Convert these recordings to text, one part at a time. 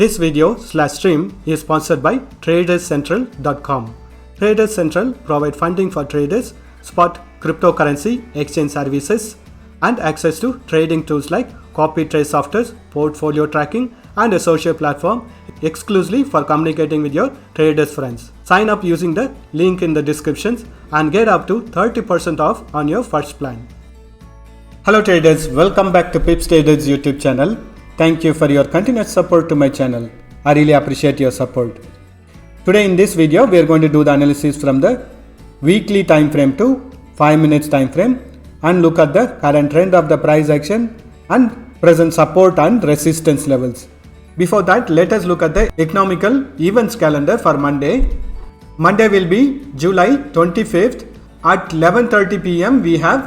This video/stream is sponsored by TradersCentral.com. Traders Central provide funding for traders, spot cryptocurrency exchange services, and access to trading tools like copy trade software, portfolio tracking, and a social platform exclusively for communicating with your traders friends. Sign up using the link in the descriptions and get up to 30% off on your first plan. Hello traders, welcome back to Pips Traders YouTube channel. Thank you for your continuous support to my channel. I really appreciate your support. Today in this video, we are going to do the analysis from the weekly time frame to 5 minutes time frame and look at the current trend of the price action and present support and resistance levels. Before that, let us look at the economical events calendar for Monday. Monday will be July 25th at 11:30 p.m. We have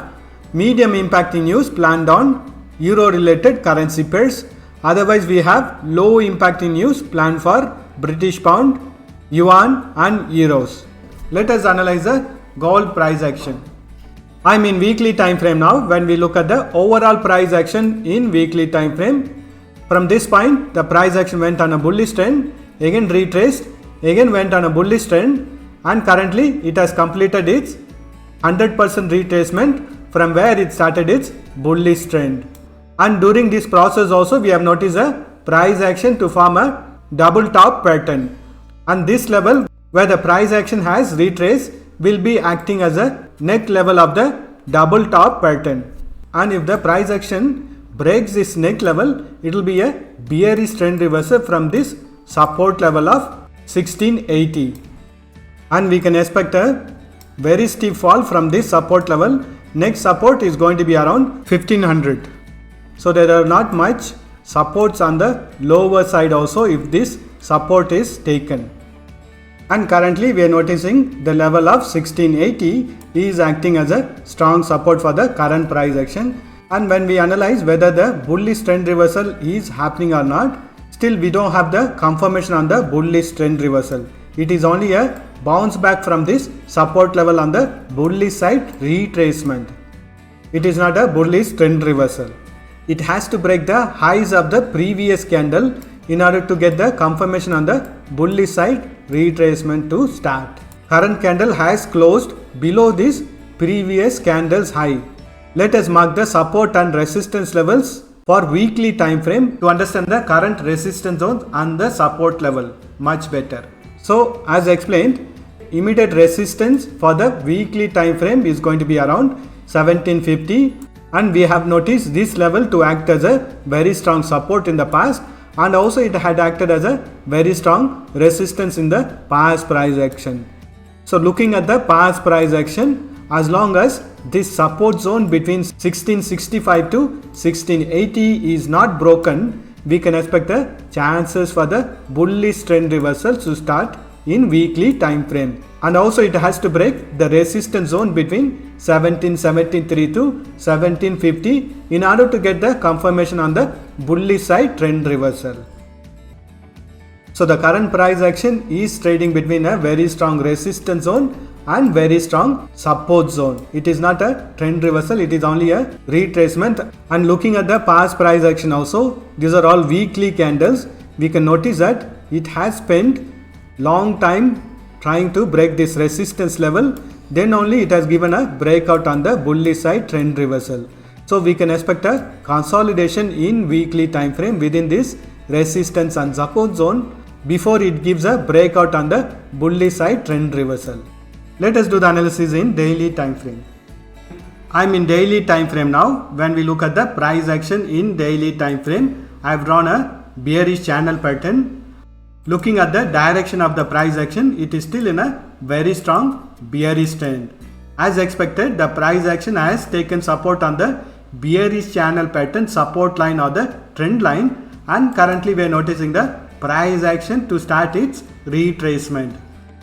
medium impacting news planned on euro related currency pairs. Otherwise, we have low impacting news planned for British pound, yuan and euros. Let us analyze the gold price action. I'm in weekly time frame now. When we look at the overall price action in weekly time frame, from this point the price action went on a bullish trend, again retraced, again went on a bullish trend, and currently it has completed its 100% retracement from where it started its bullish trend. And during this process also we have noticed a price action to form a double top pattern, and this level where the price action has retraced will be acting as a neck level of the double top pattern, and if the price action breaks this neck level, it will be a bearish trend reversal from this support level of 1680, and we can expect a very steep fall from this support level. Next support is going to be around 1500. So there are not much supports on the lower side also if this support is taken. And currently we are noticing the level of 1680 is acting as a strong support for the current price action. And when we analyze whether the bullish trend reversal is happening or not, still we don't have the confirmation on the bullish trend reversal. It is only a bounce back from this support level on the bullish side retracement. It is not a bullish trend reversal. It has to break the highs of the previous candle in order to get the confirmation on the bullish side retracement to start. Current candle has closed below this previous candle's high. Let us mark the support and resistance levels for weekly time frame to understand the current resistance zone and the support level much better. So as explained, immediate resistance for the weekly time frame is going to be around 1750, and we have noticed this level to act as a very strong support in the past, and also it had acted as a very strong resistance in the past price action. So looking at the past price action, as long as this support zone between 1665 to 1680 is not broken, we can expect the chances for the bullish trend reversal to start in weekly time frame. And also it has to break the resistance zone between 1773 to 1750 in order to get the confirmation on the bullish side trend reversal. So the current price action is trading between a very strong resistance zone and very strong support zone. It is not a trend reversal, it is only a retracement. And looking at the past price action also, these are all weekly candles. We can notice that it has spent long time trying to break this resistance level, then only it has given a breakout on the bullish side trend reversal. So we can expect a consolidation in weekly time frame within this resistance and support zone before it gives a breakout on the bullish side trend reversal. Let us do the analysis in daily time frame. I am in daily time frame now. When we look at the price action in daily time frame, I have drawn a bearish channel pattern. Looking at the direction of the price action, it is still in a very strong bearish trend. As expected, the price action has taken support on the bearish channel pattern support line or the trend line, and currently we are noticing the price action to start its retracement.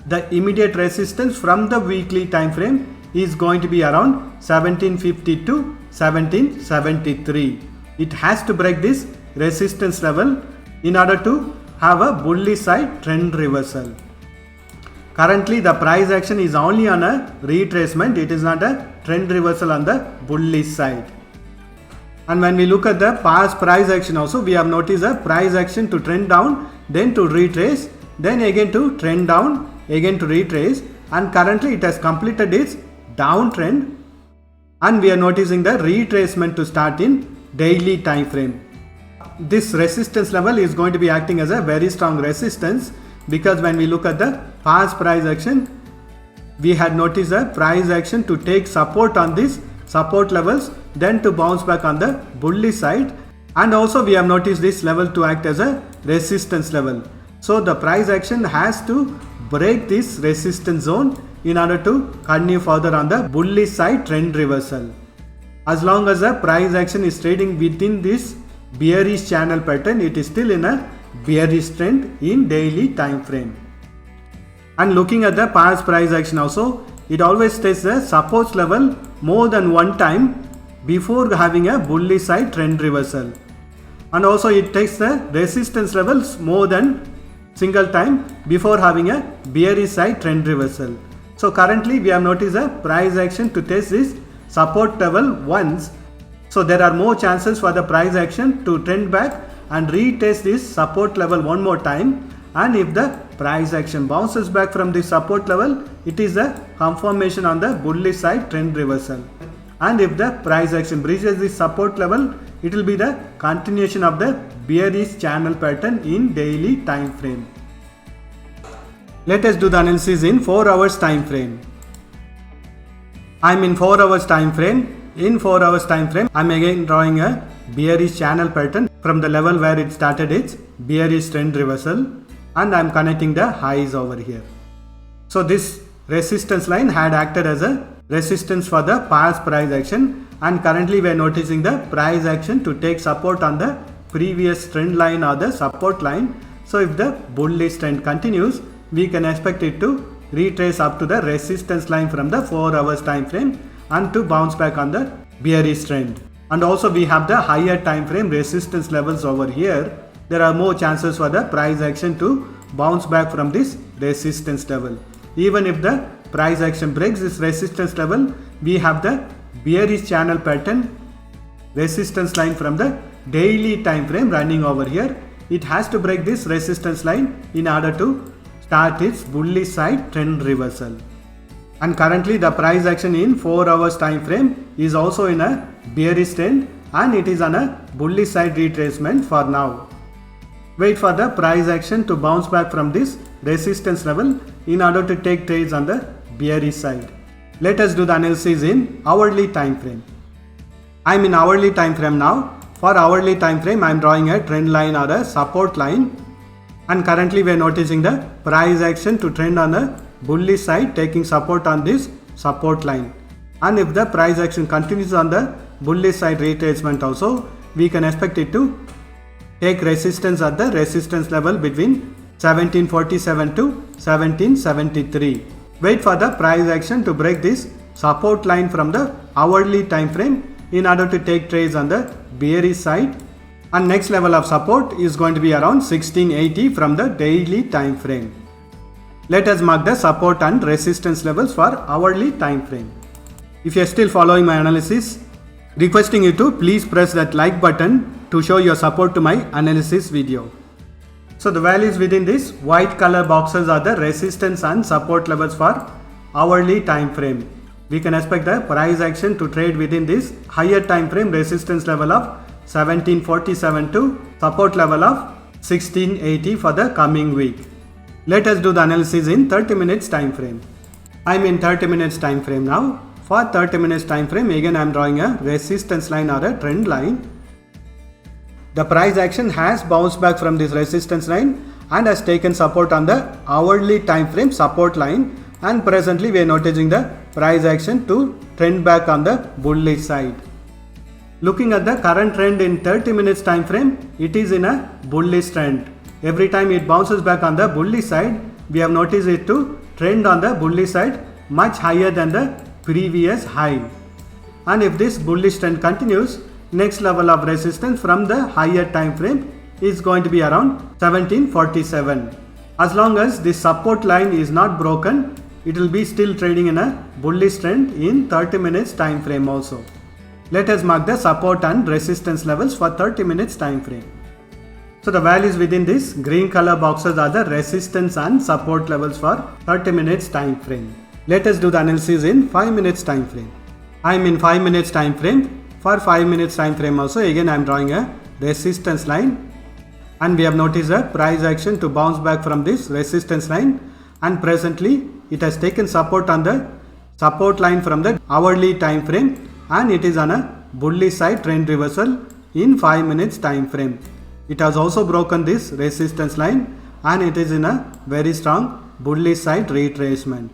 The immediate resistance from the weekly time frame is going to be around 1750 to 1773. It has to break this resistance level in order to have a bullish side trend reversal. Currently the price action is only on a retracement, it is not a trend reversal on the bullish side. And when we look at the past price action also, we have noticed a price action to trend down then to retrace, then again to trend down, again to retrace, and currently it has completed its downtrend, and we are noticing the retracement to start in daily time frame. This resistance level is going to be acting as a very strong resistance, because when we look at the past price action, we had noticed a price action to take support on these support levels, then to bounce back on the bullish side, and also we have noticed this level to act as a resistance level. So the price action has to break this resistance zone in order to continue further on the bullish side trend reversal. As long as the price action is trading within this bearish channel pattern, it is still in a bearish trend in daily time frame. And looking at the past price action also, it always tests the support level more than one time before having a bullish side trend reversal, and also it takes the resistance levels more than single time before having a bearish side trend reversal. So currently we have noticed a price action to test this support level once, so there are more chances for the price action to trend back and retest this support level one more time, and if the price action bounces back from this support level, it is a confirmation on the bullish side trend reversal. And if the price action breaches this support level, it will be the continuation of the bearish channel pattern in daily time frame. Let us do the analysis in 4 hours time frame. I am in 4 hours time frame. In 4 hours time frame, I am again drawing a bearish channel pattern from the level where it started its bearish trend reversal, and I am connecting the highs over here. So this resistance line had acted as a resistance for the past price action, and currently we are noticing the price action to take support on the previous trend line or the support line. So if the bullish trend continues, we can expect it to retrace up to the resistance line from the 4 hours time frame and to bounce back on the bearish trend. And also we have the higher time frame resistance levels over here. There are more chances for the price action to bounce back from this resistance level. Even if the price action breaks this resistance level, we have the bearish channel pattern resistance line from the daily time frame running over here. It has to break this resistance line in order to start its bullish side trend reversal. And currently the price action in 4 hours time frame is also in a bearish trend, and it is on a bullish side retracement for now. Wait for the price action to bounce back from this resistance level in order to take trades on the bearish side. Let us do the analysis in hourly time frame. I am in hourly time frame now. For hourly time frame, I am drawing a trend line or a support line, and currently we are noticing the price action to trend on the bullish side, taking support on this support line. And if the price action continues on the bullish side retracement also, we can expect it to take resistance at the resistance level between 1747 to 1773. Wait for the price action to break this support line from the hourly time frame in order to take trades on the bearish side, and next level of support is going to be around 1680 from the daily time frame. Let us mark the support and resistance levels for hourly time frame. If you are still following my analysis, requesting you to please press that like button to show your support to my analysis video. So the values within this white color boxes are the resistance and support levels for hourly time frame. We can expect the price action to trade within this higher time frame resistance level of 1747 to support level of 1680 for the coming week. Let us do the analysis in 30 minutes time frame. I am in 30 minutes time frame now. For 30 minutes time frame, again I am drawing a resistance line or a trend line. The price action has bounced back from this resistance line and has taken support on the hourly time frame support line, and presently we are noticing the price action to trend back on the bullish side. Looking at the current trend in 30 minutes time frame, it is in a bullish trend. Every time it bounces back on the bullish side, we have noticed it to trend on the bullish side much higher than the previous high. And if this bullish trend continues, next level of resistance from the higher time frame is going to be around 1747. As long as this support line is not broken, it will be still trading in a bullish trend in 30 minutes time frame also. Let us mark the support and resistance levels for 30 minutes time frame. So the values within this green color boxes are the resistance and support levels for 30 minutes time frame. Let us do the analysis in 5 minutes time frame. I am in 5 minutes time frame. For 5 minutes time frame also again I am drawing a resistance line, and we have noticed a price action to bounce back from this resistance line, and presently it has taken support on the support line from the hourly time frame, and it is on a bullish side trend reversal in 5 minutes time frame. It has also broken this resistance line and it is in a very strong bullish side retracement.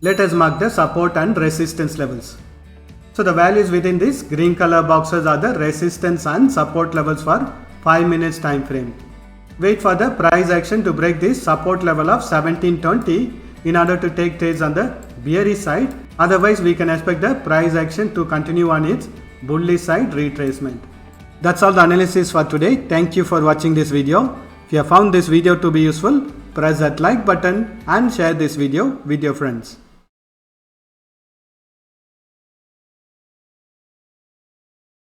Let us mark the support and resistance levels. So the values within this green color boxes are the resistance and support levels for 5 minutes time frame. Wait for the price action to break this support level of 1720 in order to take trades on the bearish side. Otherwise we can expect the price action to continue on its bullish side retracement. That's all the analysis for today. Thank you for watching this video. If you have found this video to be useful, press that like button and share this video with your friends.